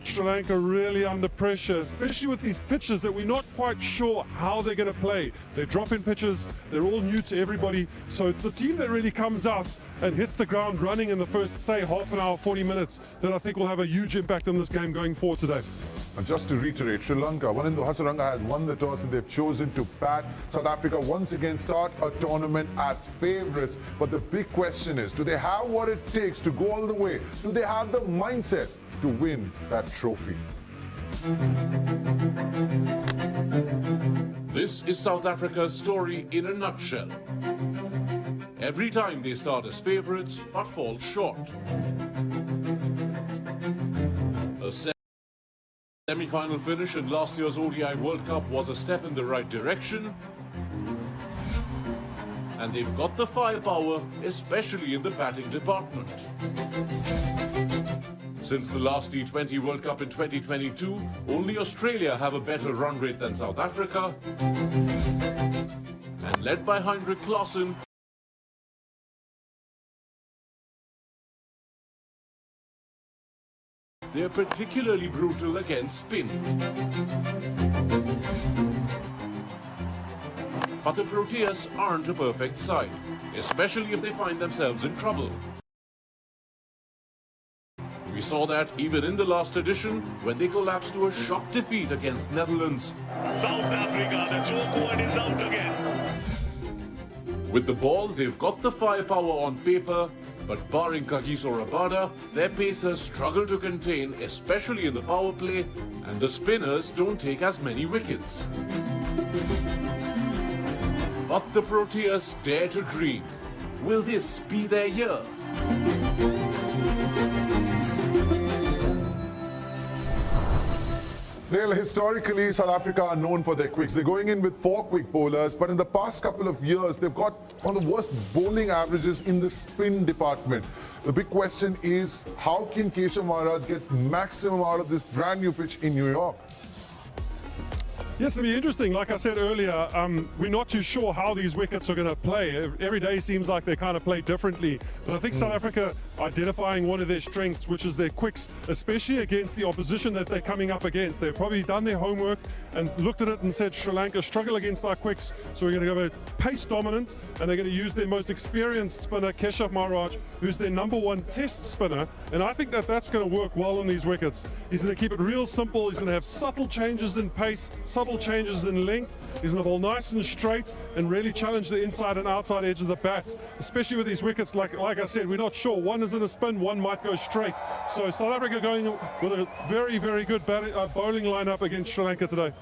Sri Lanka really under pressure, especially with these pitches that we're not quite sure how they're going to play. They're drop-in pitches, they're all new to everybody, so it's the team that really comes out and hits the ground running in the first, say, half an hour, 40 minutes, that I think will have a huge impact on this game going forward today. And just to reiterate, Sri Lanka, Haturur has won the toss and they've chosen to bat. South Africa once again start a tournament as favourites. But the big question is, do they have what it takes to go all the way? Do they have the mindset to win that trophy? This is South Africa's story in a nutshell. Every time they start as favourites but fall short. A semi-final finish in last year's ODI World Cup was a step in the right direction. And they've got the firepower, especially in the batting department. Since the last T20 World Cup in 2022, only Australia have a better run rate than South Africa. And led by Heinrich Klaassen, they're particularly brutal against spin. But the Proteas aren't a perfect side, especially if they find themselves in trouble. We saw that even in the last edition, when they collapsed to a shock defeat against Netherlands. South Africa, the choke word is out again. With the ball, they've got the firepower on paper, but barring Kagiso Rabada, their pacers struggle to contain, especially in the power play, and the spinners don't take as many wickets. But the Proteas dare to dream. Will this be their year? Well, historically, South Africa are known for their quicks. They're going in with 4 quick bowlers, but in the past couple of years, they've got one of the worst bowling averages in the spin department. The big question is, how can Keshav Maharaj get maximum out of this brand new pitch in New York? Yes, it'll be interesting. Like I said earlier, we're not too sure how these wickets are going to play. Every day seems like they kind of play differently. But I think South Africa identifying one of their strengths, which is their quicks, especially against the opposition that they're coming up against. They've probably done their homework and looked at it and said, Sri Lanka struggle against our quicks, so we're going to go pace dominant, and they're going to use their most experienced spinner, Keshav Maharaj, who's their #1 test spinner. And I think that that's going to work well on these wickets. He's going to keep it real simple. He's going to have subtle changes in pace, subtle changes in length. He's going to bowl nice and straight and really challenge the inside and outside edge of the bat, especially with these wickets. Like I said, we're not sure. One is in a spin, one might go straight. So South Africa going with a very, very good bowling lineup against Sri Lanka today.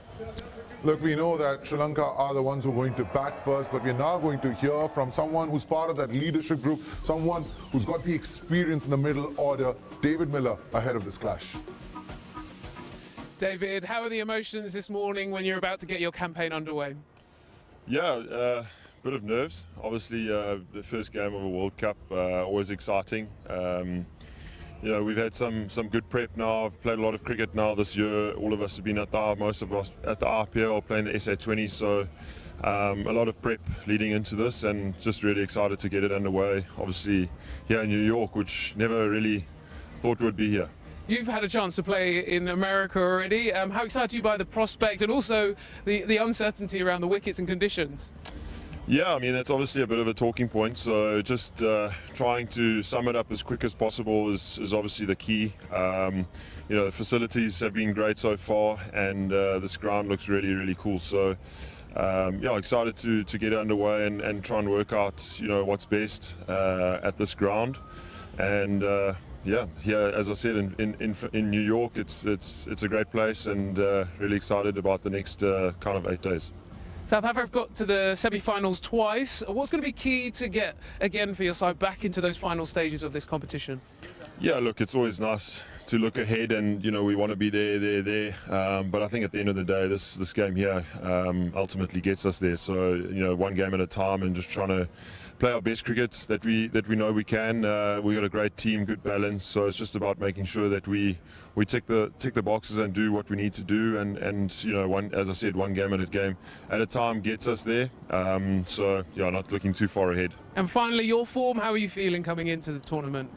Look, we know that Sri Lanka are the ones who are going to bat first, but we're now going to hear from someone who's part of that leadership group, someone who's got the experience in the middle order, David Miller, ahead of this clash. David, how are the emotions this morning when you're about to get your campaign underway? Yeah, bit of nerves. Obviously, the first game of a World Cup, always exciting. You know, we've had some good prep now. I've played a lot of cricket now this year. All of us have been at most of us at the RPL playing the SA20. So a lot of prep leading into this, and just really excited to get it underway. Obviously here in New York, which never really thought would be here. You've had a chance to play in America already. How excited are you by the prospect and also the uncertainty around the wickets and conditions? Yeah, I mean, that's obviously a bit of a talking point. So just trying to sum it up as quick as possible is obviously the key. You know, the facilities have been great so far, and this ground looks really, really cool. So yeah, excited to get it underway and try and work out, you know, what's best at this ground. And yeah, here, as I said, in New York, it's a great place, and really excited about the next kind of 8 days. South Africa have got to the semi-finals twice. What's going to be key to get, again, for your side back into those final stages of this competition? Yeah, look, it's always nice to look ahead, and you know, we want to be there. But I think at the end of the day, this game here ultimately gets us there. So you know, one game at a time, and just trying to play our best cricket that we know we can. We got a great team, good balance. So it's just about making sure that we tick the boxes and do what we need to do. And you know, as I said, one game at a time gets us there. So yeah, not looking too far ahead. And finally, your form. How are you feeling coming into the tournament?